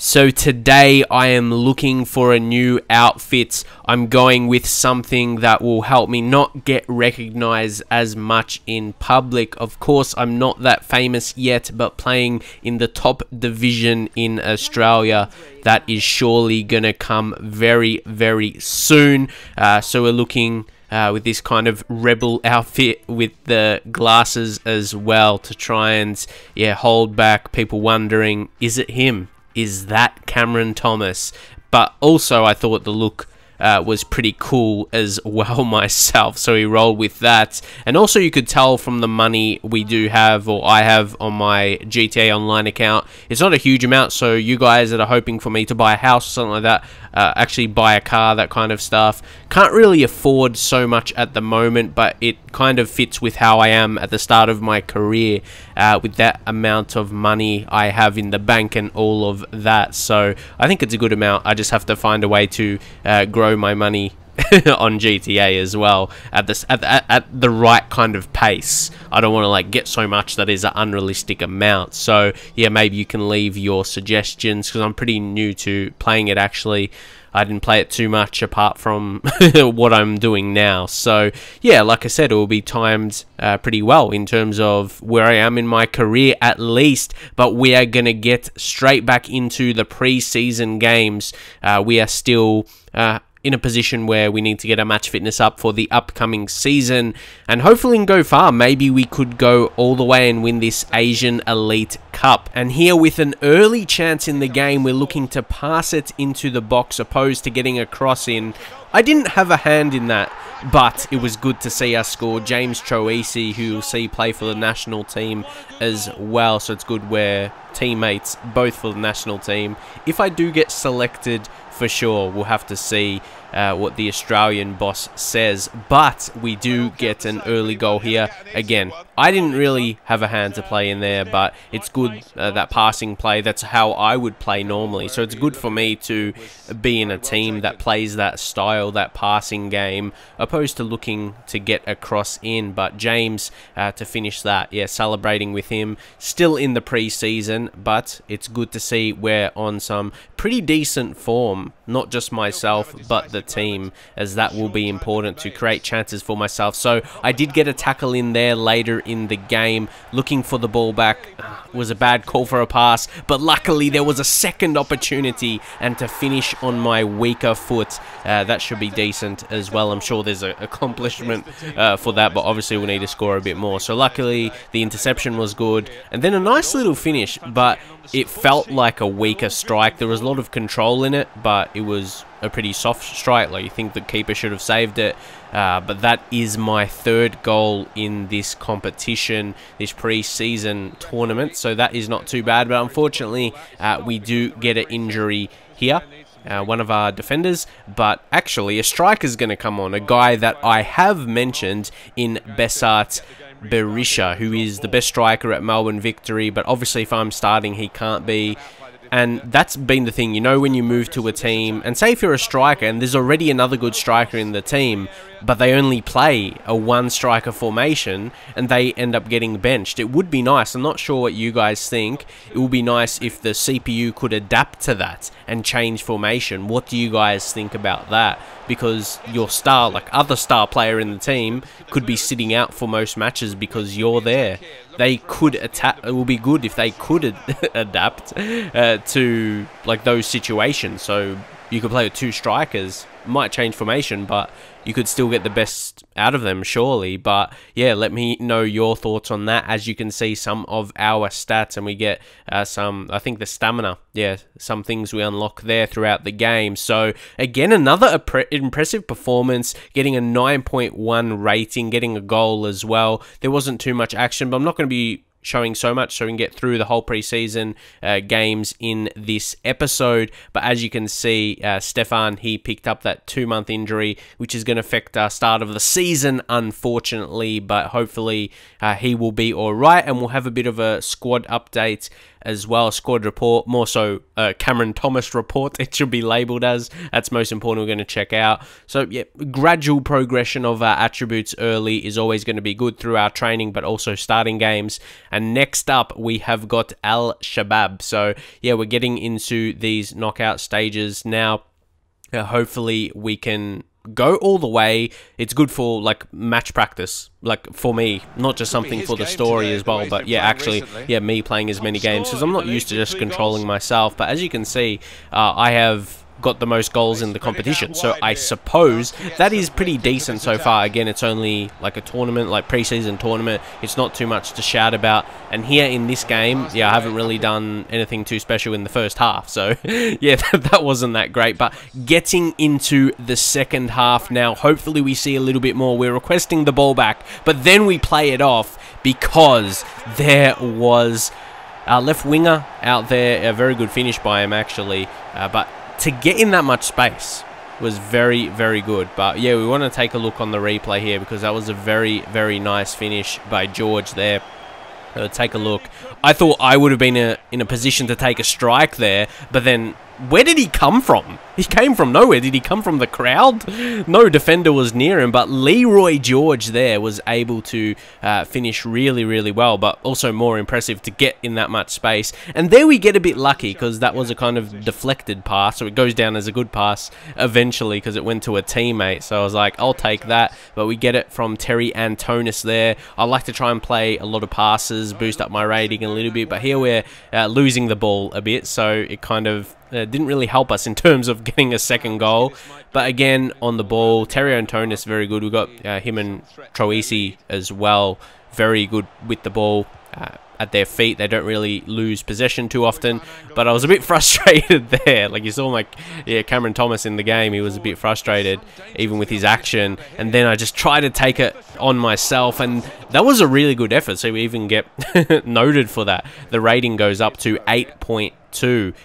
So today I am looking for a new outfit. I'm going with something that will help me not get recognized as much in public. Of course, I'm not that famous yet, but playing in the top division in Australia, that is surely gonna come very, very soon. So we're looking with this kind of rebel outfit with the glasses as well to try and hold back people wondering, is it him? Is that Cameron Thomas? But also I thought the look was pretty cool as well myself, so we rolled with that. And also you could tell from the money we do have, or I have on my GTA Online account, it's not a huge amount, so you guys that are hoping for me to buy a house or something like that, actually buy a car, that kind of stuff, can't really afford so much at the moment, but it kind of fits with how I am at the start of my career, with that amount of money I have in the bank and all of that. So I think it's a good amount. I just have to find a way to grow my money on GTA as well at the right kind of pace. I don't want to like get so much that is an unrealistic amount. So yeah, maybe you can leave your suggestions, because I'm pretty new to playing it. Actually, I didn't play it too much apart from what I'm doing now. So yeah, like I said, it will be timed pretty well in terms of where I am in my career at least. But we are going to get straight back into the pre-season games. We are still in a position where we need to get our match fitness up for the upcoming season and hopefully go far. Maybe we could go all the way and win this Asian Elite Cup. And here with an early chance in the game, we're looking to pass it into the box opposed to getting a cross in. I didn't have a hand in that, but it was good to see us score. James Troisi, who you'll see play for the national team as well, so it's good we're teammates both for the national team. If I do get selected, for sure, we'll have to see what the Australian boss says, but we do get an early goal here. Again, I didn't really have a hand to play in there, but it's good, that passing play, that's how I would play normally. So it's good for me to be in a team that plays that style, that passing game, opposed to looking to get a cross in. But James, to finish that, yeah, celebrating with him. Still in the pre-season, but it's good to see we're on some pretty decent form, not just myself, but the team, as that will be important to create chances for myself. So I did get a tackle in there later in the game, looking for the ball back. It was a bad call for a pass, but luckily there was a second opportunity, and to finish on my weaker foot, that should be decent as well. I'm sure there's an accomplishment for that, but obviously we'll need to score a bit more. So luckily the interception was good, and then a nice little finish, but it felt like a weaker strike. There was a lot of control in it, but it was a pretty soft strike. Like, you think the keeper should have saved it. But that is my third goal in this competition, this pre-season tournament. So that is not too bad. But unfortunately, we do get an injury here. One of our defenders, but actually a striker's going to come on, a guy that I have mentioned in Besart Berisha, who is the best striker at Melbourne Victory, but obviously if I'm starting, he can't be. And that's been the thing, you know, when you move to a team, and say if you're a striker and there's already another good striker in the team, but they only play a one-striker formation and they end up getting benched. It would be nice, I'm not sure what you guys think, it would be nice if the CPU could adapt to that and change formation. What do you guys think about that? Because your star, like other star player in the team, could be sitting out for most matches because you're there. They could attack. It would be good if they could adapt to like those situations. So you could play with two strikers. Might change formation, but you could still get the best out of them, surely. But yeah, let me know your thoughts on that. As you can see, some of our stats, and we get some, I think the stamina, yeah, some things we unlock there throughout the game. So again, another impressive performance, getting a 9.1 rating, getting a goal as well. There wasn't too much action, but I'm not going to be showing so much so we can get through the whole preseason games in this episode. But as you can see, Stefan, he picked up that 2-month injury, which is going to affect our start of the season, unfortunately, but hopefully he will be all right, and we'll have a bit of a squad update as well. Squad report, more so Cameron Thomas report, it should be labelled as. That's most important, we're going to check out. So yeah, gradual progression of our attributes early is always going to be good through our training, but also starting games. And next up, we have got Al Shabab. So yeah, we're getting into these knockout stages now. Hopefully we can go all the way. It's good for like match practice, like for me, not just something for the story as well, but yeah, actually, yeah, me playing as many games, because I'm not used to just controlling myself. But as you can see, I have got the most goals in the competition, so I suppose that is pretty decent so far. Again, it's only like a tournament, like preseason tournament. It's not too much to shout about. And here in this game, yeah, I haven't really done anything too special in the first half, so yeah, that wasn't that great. But getting into the second half now, hopefully we see a little bit more. We're requesting the ball back, but then we play it off because there was our left winger out there. A very good finish by him actually, but to get in that much space was very, very good. But yeah, we want to take a look on the replay here, because that was a very, very nice finish by George there. Take a look. I thought I would have been in a position to take a strike there, but then where did he come from? He came from nowhere. Did he come from the crowd? No defender was near him, but Leroy George there was able to finish really, really well, but also more impressive to get in that much space. And there we get a bit lucky, because that was a kind of deflected pass, so it goes down as a good pass eventually because it went to a teammate. So I was like, I'll take that, but we get it from Terry Antonis there. I like to try and play a lot of passes, boost up my rating a little bit, but here we're losing the ball a bit, so it kind of didn't really help us in terms of getting a second goal. But again, on the ball, Terry Antonis, very good. We've got him and Troisi as well, very good with the ball at their feet. They don't really lose possession too often, but I was a bit frustrated there. Like you saw, like, yeah, Cameron Thomas in the game, he was a bit frustrated even with his action, and then I just tried to take it on myself, and that was a really good effort, so we even get noted for that. The rating goes up to 8.2.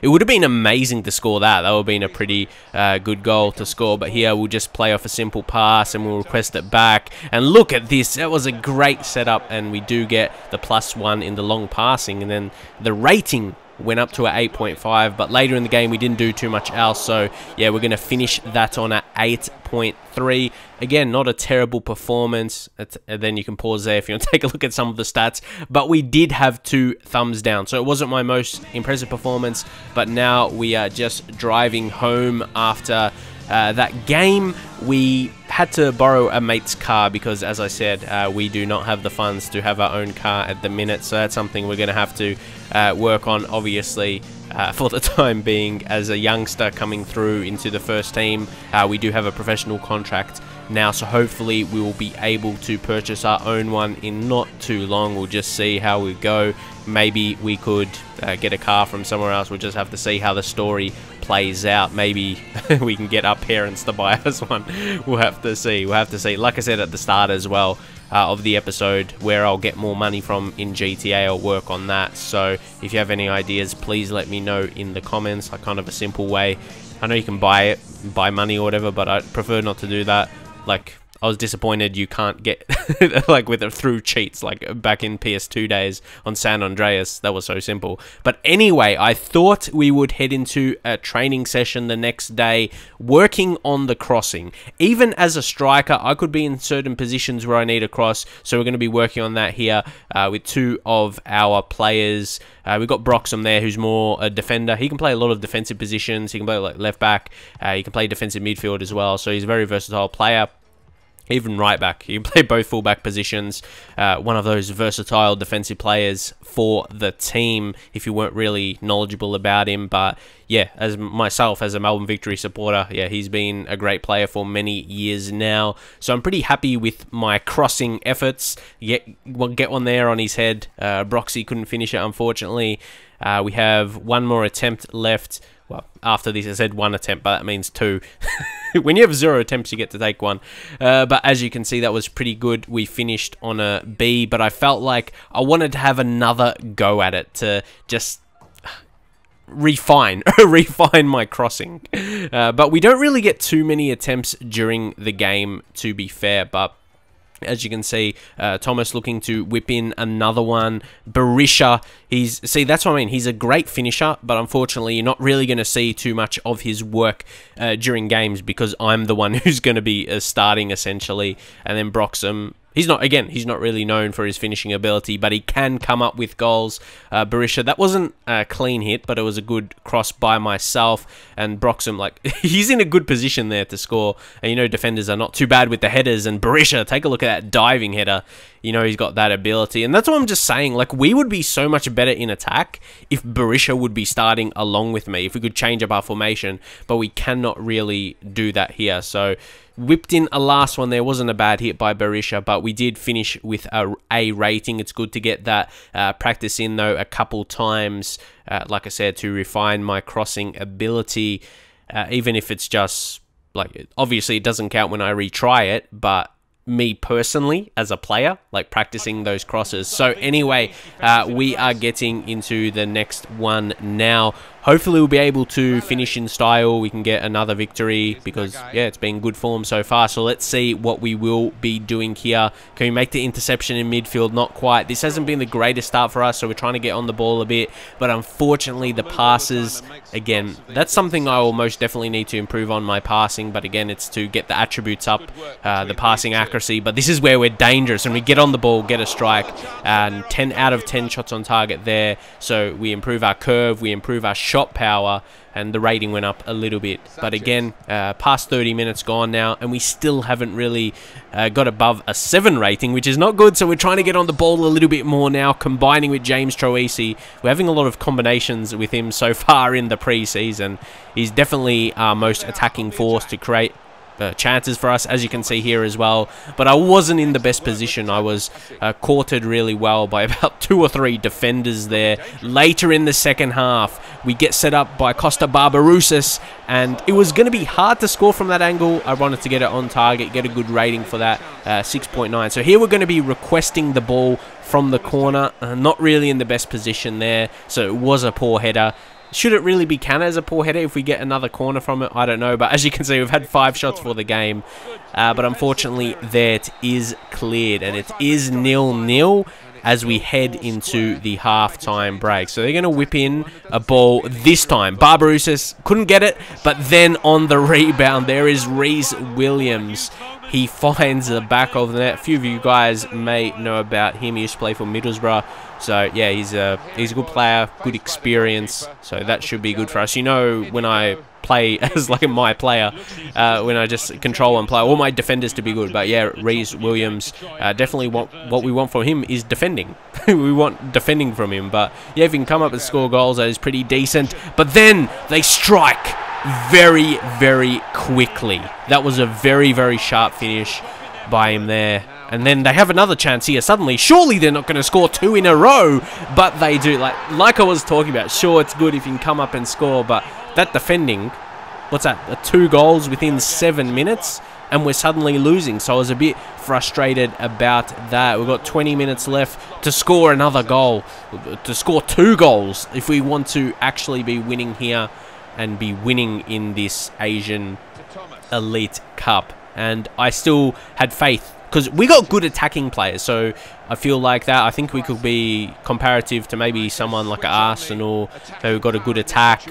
It would have been amazing to score that. That would have been a pretty good goal to score. But here we'll just play off a simple pass and we'll request it back. And look at this. That was a great setup. And we do get the +1 in the long passing. And then the rating went up to an 8.5, but later in the game we didn't do too much else, so yeah, we're going to finish that on an 8.3. Again, not a terrible performance. And then you can pause there if you want to take a look at some of the stats, but we did have 2 thumbs down, so it wasn't my most impressive performance. But now we are just driving home after that game. We had to borrow a mate's car because, as I said, we do not have the funds to have our own car at the minute, so that's something we're going to have to work on, obviously, for the time being. As a youngster coming through into the first team, we do have a professional contract now, so hopefully we will be able to purchase our own one in not too long. We'll just see how we go. Maybe we could get a car from somewhere else. We'll just have to see how the story plays out. Maybe we can get our parents to buy us one. We'll have to see. We'll have to see. Like I said at the start as well of the episode, where I'll get more money from in GTA, I'll work on that. So if you have any ideas, please let me know in the comments. Like, kind of a simple way. I know you can buy money or whatever, but I prefer not to do that. Like, I was disappointed you can't get like with it through cheats, like back in PS2 days on San Andreas. That was so simple. But anyway, I thought we would head into a training session the next day, working on the crossing. Even as a striker, I could be in certain positions where I need a cross, so we're going to be working on that here with 2 of our players. We've got Broxham there, who's more a defender. He can play a lot of defensive positions. He can play like left back. He can play defensive midfield as well, so he's a very versatile player. Even right back. You can play both fullback positions. One of those versatile defensive players for the team, if you weren't really knowledgeable about him. But yeah, as myself, as a Melbourne Victory supporter, yeah, he's been a great player for many years now. So I'm pretty happy with my crossing efforts. Get one there on his head. Broxy couldn't finish it, unfortunately. We have one more attempt left. Well, after this I said 1 attempt, but that means 2. When you have 0 attempts, you get to take 1. But as you can see, that was pretty good. We finished on a B, but I felt like I wanted to have another go at it to just refine my crossing. But we don't really get too many attempts during the game, to be fair. But As you can see, Thomas looking to whip in another one. Berisha, see, that's what I mean. He's a great finisher, but unfortunately, you're not really going to see too much of his work during games because I'm the one who's going to be starting, essentially. And then Broxham, he's not really known for his finishing ability, but he can come up with goals. Berisha, that wasn't a clean hit, but it was a good cross by myself. And Broxham, like, he's in a good position there to score. And you know, defenders are not too bad with the headers. And Berisha, take a look at that diving header. You know, he's got that ability. And that's what I'm just saying. Like, we would be so much better in attack if Berisha would be starting along with me, if we could change up our formation. But we cannot really do that here. So whipped in a last one there. Wasn't a bad hit by Berisha, but we did finish with a A rating. It's good to get that practice in, though, a couple times, like I said, to refine my crossing ability, even if it's just, like, obviously it doesn't count when I retry it, but me personally as a player, like practicing those crosses. So anyway, we are getting into the next one now. Hopefully we'll be able to finish in style. We can get another victory because, yeah, it's been good form so far. So let's see what we will be doing here. Can we make the interception in midfield? Not quite. This hasn't been the greatest start for us, so we're trying to get on the ball a bit. But unfortunately, the passes, again, that's something I will most definitely need to improve on, my passing. But again, it's to get the attributes up, the passing accuracy. But this is where we're dangerous. When we get on the ball, get a strike, and 10 out of 10 shots on target there. So we improve our curve, we improve our shot power, and the rating went up a little bit. But again, past 30 minutes gone now, and we still haven't really got above a 7 rating, which is not good. So we're trying to get on the ball a little bit more now, combining with James Troisi. We're having a lot of combinations with him so far in the pre-season. He's definitely our most attacking force to create chances for us, as you can see here as well. But I wasn't in the best position. I was courted really well by about 2 or 3 defenders there. Later in the second half, we get set up by Costa Barbarouses, and it was going to be hard to score from that angle. I wanted to get it on target, get a good rating for that, 6.9. So here we're going to be requesting the ball from the corner. Not really in the best position there, so it was a poor header. Should it really be counted as a poor header if we get another corner from it? I don't know. But as you can see, we've had 5 shots for the game. But unfortunately, there it is cleared. And it is 0-0 as we head into the half-time break. So they're going to whip in a ball this time. Barbarouses couldn't get it. But then on the rebound, there is Rhys Williams. He finds the back of the net. A few of you guys may know about him. He used to play for Middlesbrough. So, yeah, he's a good player, good experience. So that should be good for us. You know, when I play as like my player, when I just control one player, all my defenders to be good. But, yeah, Rhys Williams, definitely what we want from him is defending. We want defending from him. But, yeah, if he can come up and score goals, that is pretty decent. But then they strike very, very quickly. That was a very, very sharp finish by him there. And then they have another chance here. Suddenly, surely they're not going to score 2 in a row, but they do. Like I was talking about, sure, it's good if you can come up and score, but that defending, what's that, 2 goals within 7 minutes, and we're suddenly losing. So I was a bit frustrated about that. We've got 20 minutes left to score another goal, to score 2 goals if we want to actually be winning here and be winning in this Asian Elite Cup. And I still had faith, because we got good attacking players, so I feel like that. I think we could be comparative to maybe someone like Arsenal, who got a good attack.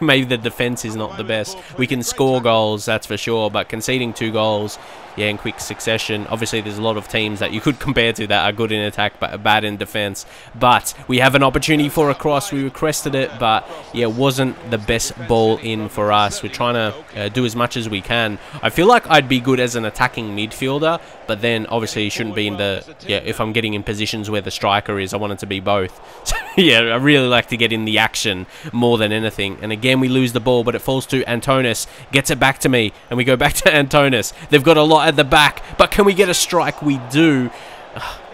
Maybe the defense is not the best. We can score goals, that's for sure, but conceding 2 goals, yeah, in quick succession. Obviously, there's a lot of teams that you could compare to that are good in attack but bad in defense. But we have an opportunity for a cross. We requested it, but yeah, it wasn't the best ball in for us. We're trying to do as much as we can. I feel like I'd be good as an attacking midfielder, but then obviously you shouldn't be in the, yeah, if I'm getting in positions where the striker is, I want it to be both. So yeah, I really like to get in the action more than anything. And again, we lose the ball, but it falls to Antonis. Gets it back to me, and we go back to Antonis. They've got a lot at the back, but can we get a strike? We do.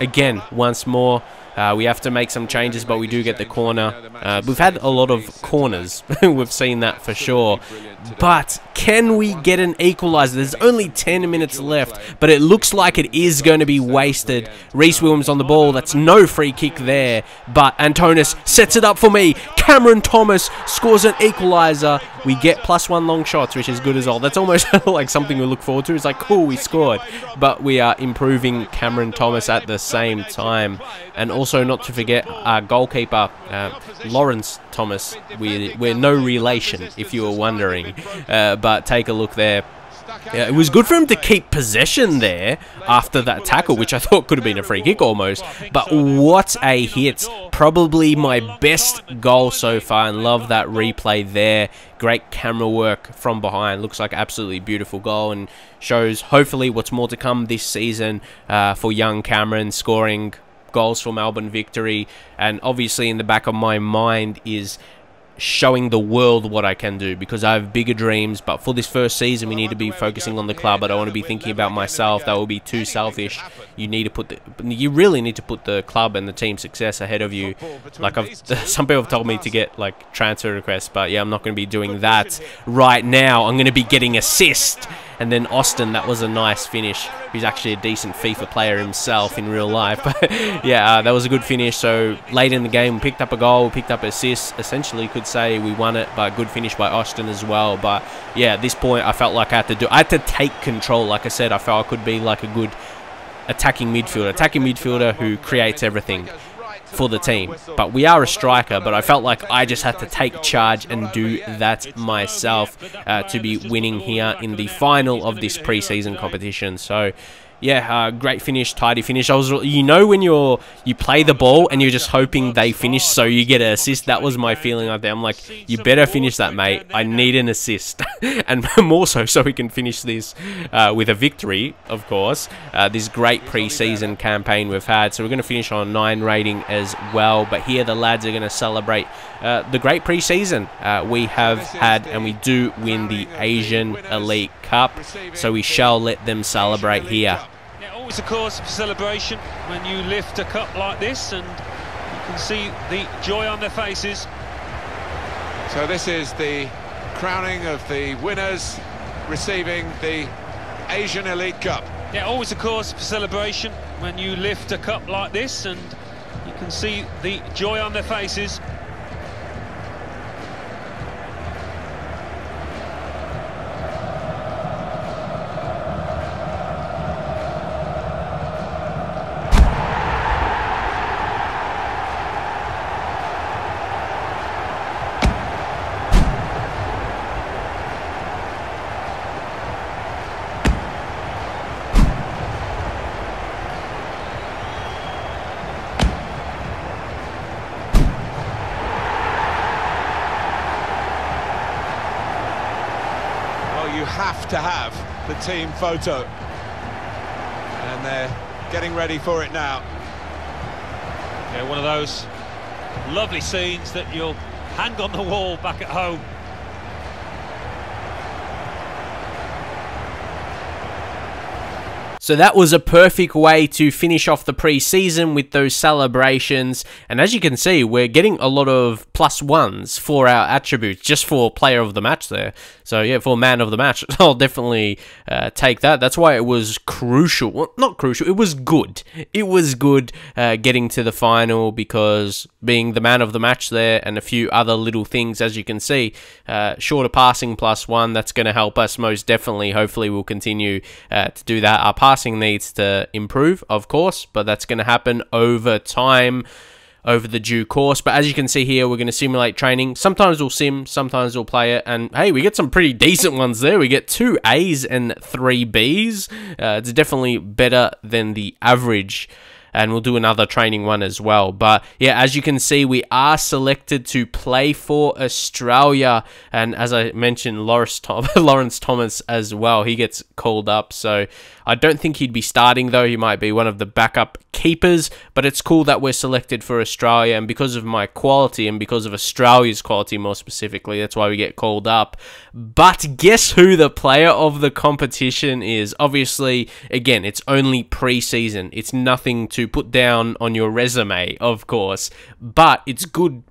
Again, once more, We have to make some changes, but we do get the corner. We've had a lot of corners. We've seen that for sure. But can we get an equaliser? There's only 10 minutes left, but it looks like it is going to be wasted. Reece Williams on the ball. That's no free kick there, but Antonis sets it up for me. Cameron Thomas scores an equaliser. We get +1 long shots, which is good as well. That's almost like something we look forward to. It's like, cool, we scored. But we are improving Cameron Thomas at the same time. And also not to forget our goalkeeper, Lawrence Thomas. We're no relation, if you were wondering. But take a look there. It was good for him to keep possession there after that tackle, which I thought could have been a free kick almost. But what a hit. Probably my best goal so far, and love that replay there. Great camera work from behind. Looks like absolutely beautiful goal and shows hopefully what's more to come this season for young Cameron, scoring goals for Melbourne Victory. And obviously in the back of my mind is showing the world what I can do, because I have bigger dreams. But for this first season, we need to be focusing on the club. I don't want to be thinking about myself. That will be too selfish. You really need to put the club and the team's success ahead of you. Like some people have told me to get like transfer requests, but yeah, I'm not going to be doing that right now. I'm going to be getting assist. And then Austin, that was a nice finish. He's actually a decent FIFA player himself in real life. But yeah, that was a good finish. So late in the game, we picked up a goal, picked up assists. Essentially, could say we won it, but good finish by Austin as well. But yeah, at this point, I felt like I had to take control. Like I said, I felt I could be like a good attacking midfielder who creates everything for the team. But we are a striker, but I felt like I just had to take charge and do that myself to be winning here in the final of this preseason competition. So yeah, great finish, tidy finish. You know, when you play the ball and you're just hoping they finish so you get an assist. That was my feeling out there. I'm like, you better finish that, mate. I need an assist. And more so we can finish this with a victory, of course. This great preseason campaign we've had. So we're going to finish on 9 rating as well. But here the lads are going to celebrate the great preseason we have had, and we do win the Asian Elite Cup. So we shall let them celebrate here. Always a cause for celebration when you lift a cup like this, and you can see the joy on their faces. So this is the crowning of the winners receiving the Asian Elite Cup. Yeah, always a cause for celebration when you lift a cup like this, and you can see the joy on their faces. You have to have the team photo, and they're getting ready for it now. Yeah, one of those lovely scenes that you'll hang on the wall back at home. So that was a perfect way to finish off the pre-season with those celebrations. And as you can see, we're getting a lot of +1s for our attributes, just for player of the match there. So yeah, for man of the match, I'll definitely take that. That's why it was crucial. Well, not crucial, it was good. It was good getting to the final, because being the man of the match there and a few other little things, as you can see, shorter passing +1, that's going to help us most definitely. Hopefully we'll continue to do that. Our passing needs to improve, of course, but that's going to happen over time, over the due course. But as you can see here, we're going to simulate training. Sometimes we'll sim, sometimes we'll play it, and hey, we get some pretty decent ones there. We get 2 A's and 3 B's. It's definitely better than the average. And we'll do another training one as well. But yeah, as you can see, we are selected to play for Australia. And as I mentioned, Lawrence Thomas as well, he gets called up. So I don't think he'd be starting, though. He might be one of the backup keepers. But it's cool that we're selected for Australia. And because of my quality, and because of Australia's quality more specifically, that's why we get called up. But guess who the player of the competition is? Obviously, again, it's only pre-season. It's nothing to to put down on your resume, of course, but it's good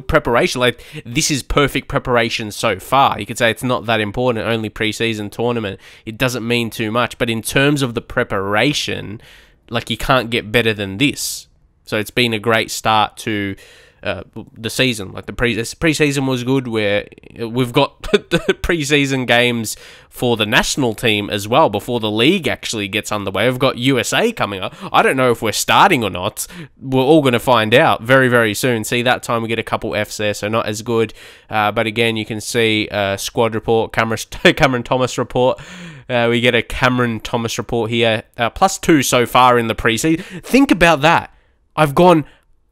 preparation. Like, this is perfect preparation so far. You could say it's not that important, only preseason tournament. It doesn't mean too much, but in terms of the preparation, like, you can't get better than this. So it's been a great start to the season. Like, the preseason was good, where we've got the preseason games for the national team as well before the league actually gets underway. We've got USA coming up. I don't know if we're starting or not. We're all going to find out very, very soon. See, that time we get a couple Fs there, so not as good. But again, you can see squad report, Cameron Thomas report. We get a Cameron Thomas report here. +2 so far in the preseason. Think about that. I've gone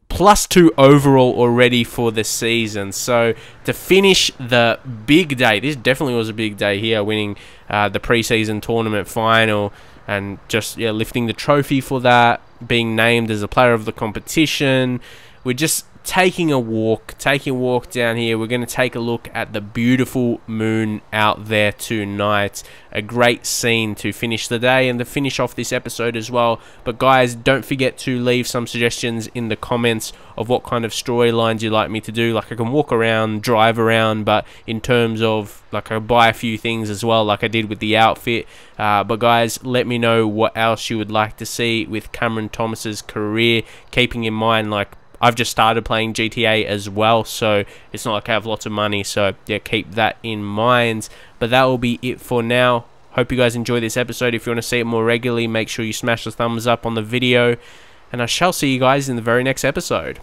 +2 overall already for the season. So to finish the big day, this definitely was a big day here, winning the preseason tournament final and just lifting the trophy for that, being named as a player of the competition. We're just taking a walk down here. We're going to take a look at the beautiful moon out there tonight. A great scene to finish the day and to finish off this episode as well. But guys, don't forget to leave some suggestions in the comments of what kind of storylines you'd like me to do. Like, I can walk around, drive around, but in terms of, like, I buy a few things as well, like I did with the outfit. But guys, let me know what else you would like to see with Cameron Thomas's career, keeping in mind, like, I've just started playing GTA as well, so it's not like I have lots of money, so yeah, keep that in mind. But that will be it for now. Hope you guys enjoy this episode. If you want to see it more regularly, make sure you smash the thumbs up on the video, and I shall see you guys in the very next episode.